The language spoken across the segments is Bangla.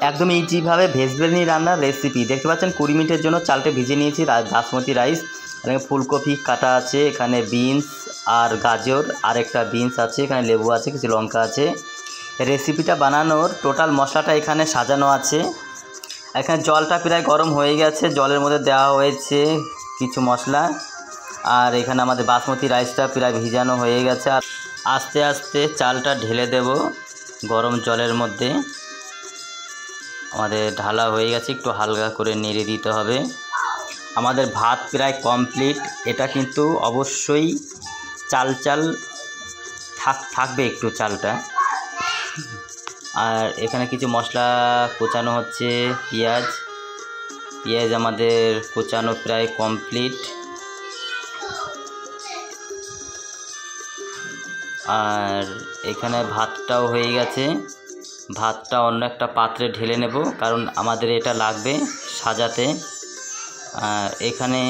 একদম ইজিভাবে ভেজ বিরিয়ানি রান্নার রেসিপি দেখতে পাচ্ছেন। 20 মিনিটের জন্য চালটা ভিজিয়ে নিয়েছি, বাসমতি রাইস। এখানে ফুলকপি কাটা আছে, এখানে বিনস আর গাজর, আর একটা বিনস আছে, এখানে লেবু আছে, কিছু লঙ্কা আছে। রেসিপিটা বানানোর টোটাল মশলাটা এখানে সাজানো আছে। এখানে জলটা প্রায় গরম হয়ে গেছে, জলের মধ্যে দেওয়া হয়েছে কিছু মশলা। আর এখানে আমাদের বাসমতি রাইসটা প্রায় ভিজানো হয়ে গেছে। আর আস্তে আস্তে চালটা ঢেলে দেব গরম জলের মধ্যে। আমাদের ঢালা হয়ে গেছে, একটু হালকা করে নেড়ে দিতে হবে। আমাদের ভাত প্রায় কমপ্লিট। এটা কিন্তু অবশ্যই চাল চাল থাকবে একটু চালটা। আর এখানে কিছু মশলা কোচানো হচ্ছে, পেঁয়াজ আমাদের কোচানো প্রায় কমপ্লিট। আর এখানে ভাতটাও হয়ে গেছে। ভাতটা অন্য একটা পাত্রে ঢেলে নেব, কারণ আমাদের এটা লাগবে সাজাতে। আর এখানে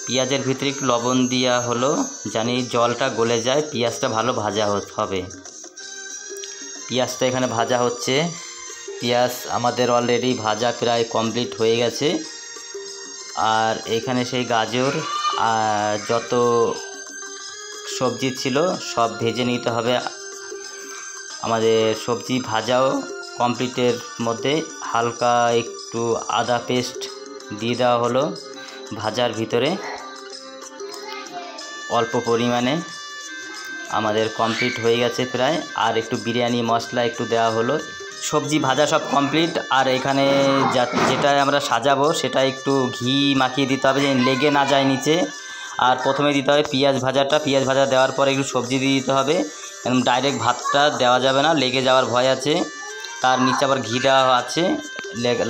পেঁয়াজের ভিতরে একটু লবণ দেওয়া হলো, জানি জলটা গলে যায়, পেঁয়াজটা ভালো ভাজা হবে। পেঁয়াজটা এখানে ভাজা হচ্ছে। পেঁয়াজ আমাদের অলরেডি ভাজা প্রায় কমপ্লিট হয়ে গেছে। আর এখানে সেই গাজর আর যত সবজি ছিল সব ভেজে নিতে হবে। আমাদের সবজি ভাজাও কমপ্লিটের মধ্যে হালকা একটু আদা পেস্ট দিয়ে দেওয়া হলো ভাজার ভিতরে অল্প পরিমাণে। আমাদের কমপ্লিট হয়ে গেছে প্রায়। আর একটু বিরিয়ানি মশলা একটু দেওয়া হলো। সবজি ভাজা সব কমপ্লিট। আর এখানে যেটা আমরা সাজাবো সেটা একটু ঘি মাখিয়ে দিতে হবে, যে লেগে না যায় নিচে। আর প্রথমে দিতে হবে পেঁয়াজ ভাজা দেওয়ার পরে একটু সবজি দিয়ে দিতে হবে। একদম ডাইরেক্ট ভাতটা দেওয়া যাবে না, লেগে যাওয়ার ভয় আছে। তার নিচে আবার ঘি দেওয়া আছে,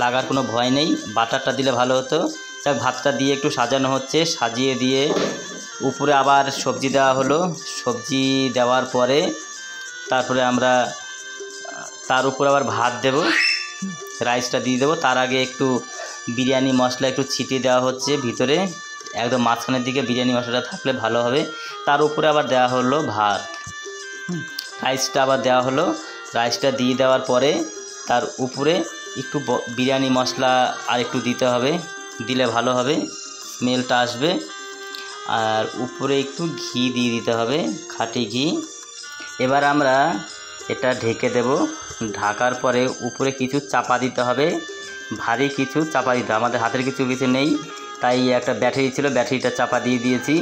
লাগার কোনো ভয় নেই। বাটারটা দিলে ভালো হতো। তাই ভাতটা দিয়ে একটু সাজানো হচ্ছে, সাজিয়ে দিয়ে উপরে আবার সবজি দেওয়া হলো। সবজি দেওয়ার পরে তারপরে আমরা তার উপরে আবার ভাত দেব, রাইসটা দিয়ে দেবো। তার আগে একটু বিরিয়ানি মশলা একটু ছিটিয়ে দেওয়া হচ্ছে ভিতরে, একদম মাঝখানের দিকে বিরিয়ানি মশলাটা থাকলে ভালো হবে। তার উপরে আবার দেওয়া হলো ভাত, রাইসটা আবার দেওয়া হলো। রাইসটা দিয়ে দেওয়ার পরে তার উপরে একটু বিরিয়ানি মশলা আর একটু দিতে হবে, দিলে ভালো হবে, স্মেলটা আসবে। আর উপরে একটু ঘি দিয়ে দিতে হবে, খাঁটি ঘি। এবার আমরা এটা ঢেকে দেব। ঢাকার পরে উপরে কিছু চাপা দিতে হবে, ভারী কিছু চাপা দিতে হবে। আমাদের হাতের কিছু নেই, তাই একটা ব্যাটারি ছিল, ব্যাটারিটা চাপা দিয়ে দিয়েছি।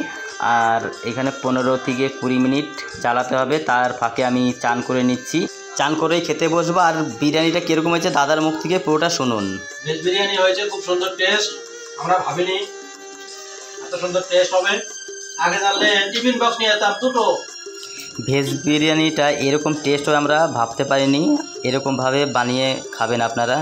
আর এখানে 15 থেকে 20 মিনিট জ্বালাতে হবে। তার ফাঁকে আমি চান করে নিচ্ছি, চান করেই খেতে বসবো। আর বিরিয়ানিটা কীরকম হয়েছে দাদার মুখ থেকে পুরোটা শুনুন। ভেজ বিরিয়ানি হয়েছে, খুব সুন্দর টেস্ট। আমরা ভাবিনি এত সুন্দর টেস্ট হবে। আগে জানলে টিফিন বক্স নিয়ে যেতাম দুটো। ভেজ বিরিয়ানিটা এরকম টেস্ট হবে আমরা ভাবতে পারিনি। এরকমভাবে বানিয়ে খাবেন আপনারা।